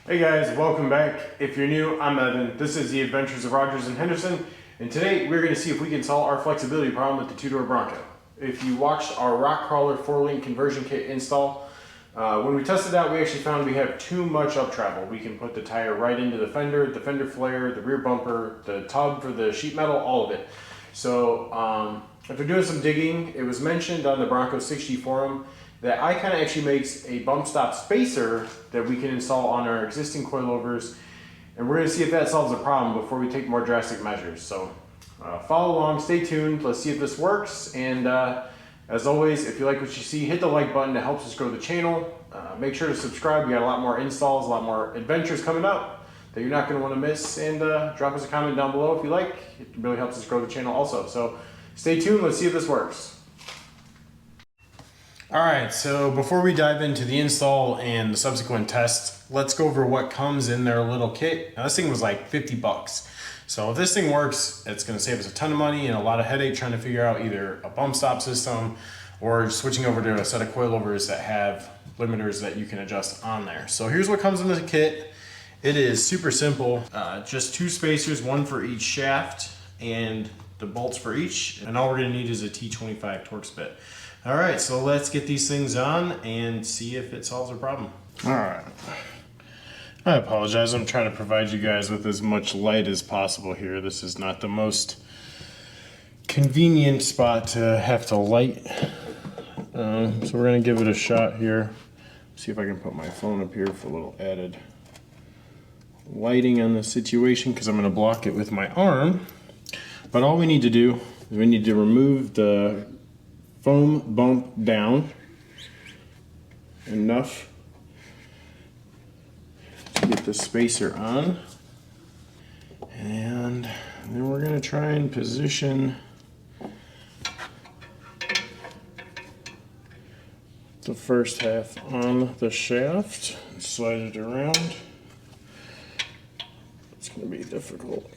Hey guys, welcome back. If you're new, I'm Evan. This is the Adventures of Rogers and Henderson, and today we're going to see if we can solve our flexibility problem with the two-door Bronco. If you watched our rock crawler 4-link conversion kit install, when we tested out, we actually found we have too much up travel. We can put the tire right into the fender flare, the rear bumper, the tub for the sheet metal, all of it. So after doing some digging, it was mentioned on the Bronco 60 forum that iCon actually makes a bump stop spacer that we can install on our existing coilovers, and we're going to see if that solves the problem before we take more drastic measures. So follow along, stay tuned, let's see if this works, and as always, if you like what you see, hit the like button. It helps us grow the channel. Make sure to subscribe. We got a lot more installs, a lot more adventures coming up that you're not going to want to miss, and drop us a comment down below if you like. It really helps us grow the channel also. So stay tuned, let's see if this works. Alright, so before we dive into the install and the subsequent tests, let's go over what comes in their little kit. Now this thing was like 50 bucks. So if this thing works, it's going to save us a ton of money and a lot of headache trying to figure out either a bump stop system or switching over to a set of coilovers that have limiters that you can adjust on there. So here's what comes in the kit. It is super simple, just two spacers, one for each shaft and the bolts for each. And all we're going to need is a T25 Torx bit. All right, so let's get these things on and see if it solves our problem. All right. I apologize. I'm trying to provide you guys with as much light as possible here. This is not the most convenient spot to have to light. So we're going to give it a shot here. See if I can put my phone up here for a little added lighting on the situation, because I'm going to block it with my arm. But all we need to do is we need to remove the foam bump down enough to get the spacer on, and then we're going to try and position the first half on the shaft and slide it around. It's going to be difficult.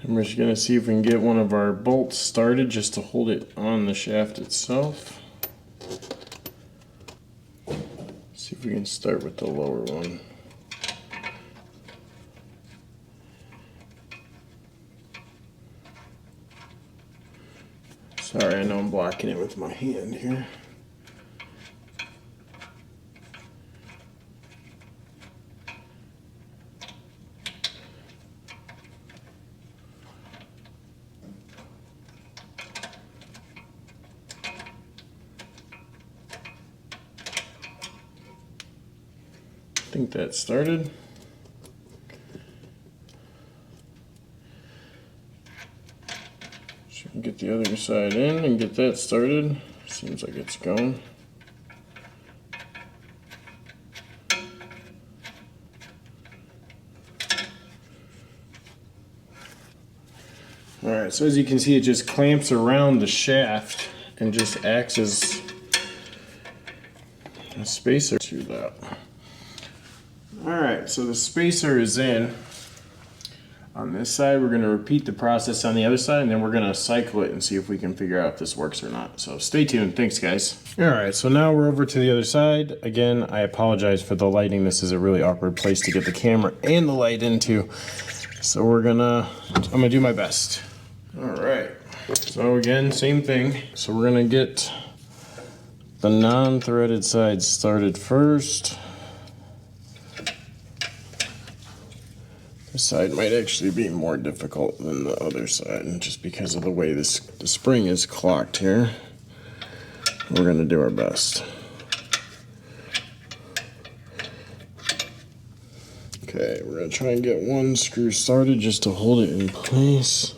And we're just going to see if we can get one of our bolts started just to hold it on the shaft itself. See if we can start with the lower one. Sorry, I know I'm blocking it with my hand here. I think that started. So we can get the other side in and get that started. Seems like it's going. Alright, so as you can see, it just clamps around the shaft and just acts as a spacer to that. Alright, so the spacer is in. On this side, we're going to repeat the process on the other side, and then we're going to cycle it and see if we can figure out if this works or not. So stay tuned. Thanks, guys. Alright, so now we're over to the other side. Again, I apologize for the lighting. This is a really awkward place to get the camera and the light into. So I'm going to do my best. Alright, so again, same thing. So we're going to get the non-threaded side started first. This side might actually be more difficult than the other side, just because of the way the spring is clocked here. We're going to do our best. Okay, we're going to try and get one screw started just to hold it in place.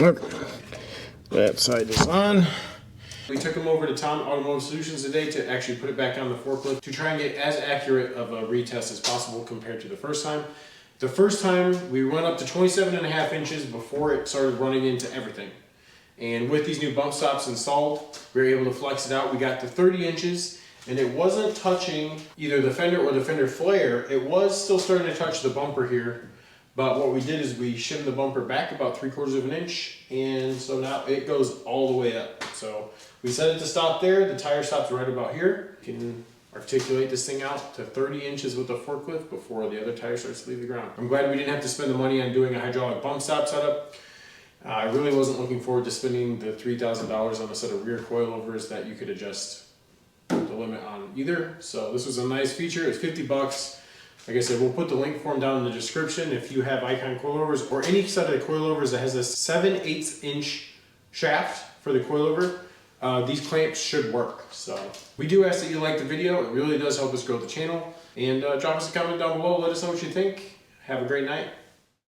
Okay, that side is on. We took them over to Tom Automotive Solutions today to actually put it back on the forklift to try and get as accurate of a retest as possible compared to the first time. The first time we went up to 27.5 inches before it started running into everything. And with these new bump stops installed, we were able to flex it out. We got to 30 inches and it wasn't touching either the fender or the fender flare. It was still starting to touch the bumper here. But what we did is we shimmed the bumper back about 3/4 of an inch. And so now it goes all the way up. So we set it to stop there. The tire stops right about here. You can articulate this thing out to 30 inches with the forklift before the other tire starts to leave the ground. I'm glad we didn't have to spend the money on doing a hydraulic bump stop setup. I really wasn't looking forward to spending the $3,000 on a set of rear coilovers that you could adjust the limit on either. So this was a nice feature. It's 50 bucks. Like I said, we'll put the link for them down in the description. If you have Icon coilovers or any set of coilovers that has a 7/8 inch shaft for the coilover, these clamps should work. So we do ask that you like the video. It really does help us grow the channel. And drop us a comment down below. Let us know what you think. Have a great night.